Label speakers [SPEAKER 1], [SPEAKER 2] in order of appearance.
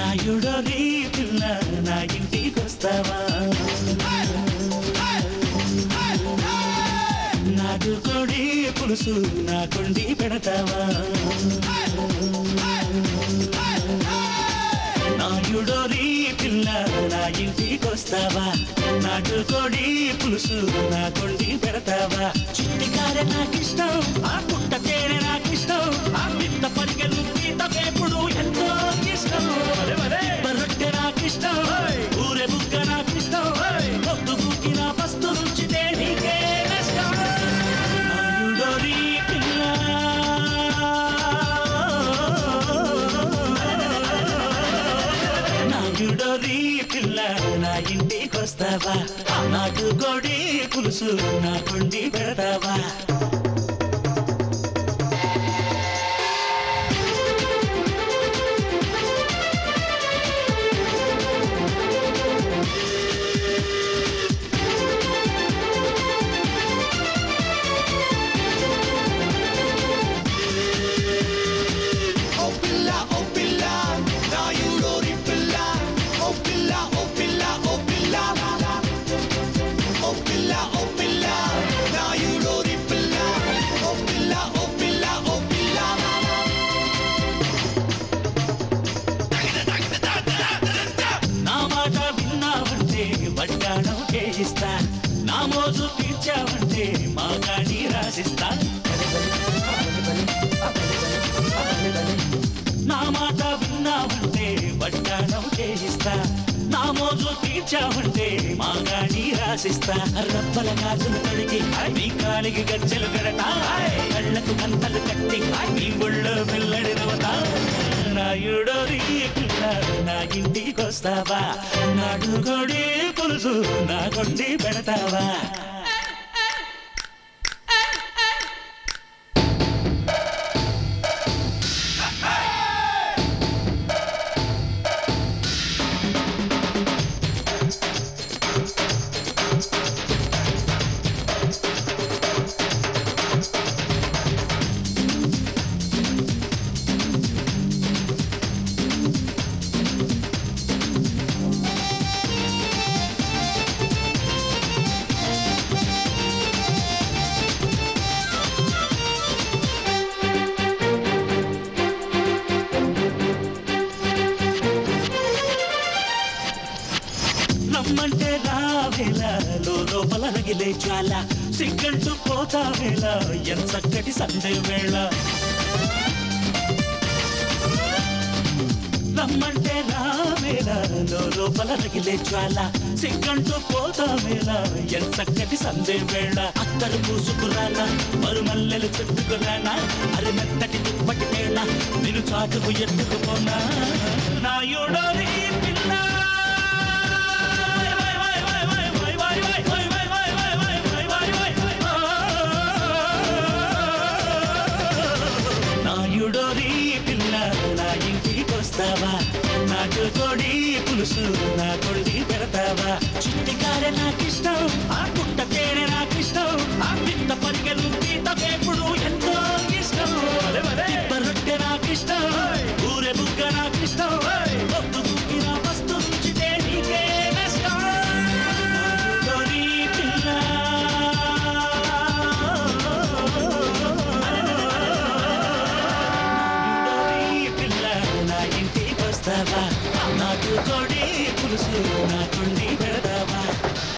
[SPEAKER 1] నాయుడోరి పిల్ల నా ఇంటికొస్తావా నాటుకోడి పులుసు నా కొండి పెడతావా నాయుడోరి పిల్ల నా ఇంటికొస్తావా నాటుకోడి పులుసు నా కొండి పెడతావా చిట్టికారె నాకిష్టం ఆ పుట్ట తేనె నాకిష్టం ఆ పిత్త పరిగెలు పీత వేపుడు ఎంతో ఇష్టం రొట్టె నాకిష్టం ఊరె బుగ్గ నాకిష్టం పొద్దు బుక్కిన పస్తు రుచితే నీకే నష్టం నాయుడోరి పిల్ల నాయుడోరి పిల్ల నా ఇంటికొస్తావా నాకు కోడి పులుసు నా కొండి పెడతావా నా మోజు తీర్చావంటే మా గాడి రాసిస్తా నా మాట విన్నావంటే వడ్డాణం చేయిస్తా నా మోజు తీర్చావంటే మా గాడి రాసిస్తా రబ్బల గాజులు కడిగి నీ కాలికి గజ్జలు కడతా కళ్ళకు గంతలు కట్టి నీ ఒళ్ళో వెల్లడి నవ్వుతా నాయుడోరి పిల్ల నా ఇంటికొస్తావా నాటుకోడి పులుసు నా కొండి పెడతావా రమ్మంటే రావేలా లోపల రగిలే జ్వాల సిగ్గంటూ పోతావేలా ఎంచక్కటి సందే వేళ రమ్మంటే రావేలా లోపల రగిలే జ్వాల సిగ్గంటూ పోతావేలా ఎంచక్కటి సందే వేళ అత్తరు పూసుకురానా మరుమల్లెలు చెట్టుకురానా అరి మెత్తటి దుప్పటి వేళ నేను చాటుకు ఎత్తుకుపోనా నాయుడోరి పిల్ల నాయుడోరి పిల్ల నా ఇంటికొస్తావా నాటుకోడి పులుసు నా కొండి పెడతావా చిట్టికారె నాకిష్టం ఆ పుట్ట తేనె నాకిష్టం ఆ పిత్త పరిగెలు పీత వేపుడు ఎంతో ఇష్టం రొట్టె నాకిష్టం ఊరె బుగ్గ నాకిష్టం పొద్దు బుక్కిన వస్తు రుచితే నీకే నష్టం నాయుడోరి పిల్ల నాటుకోడి పులుసు నా కొండి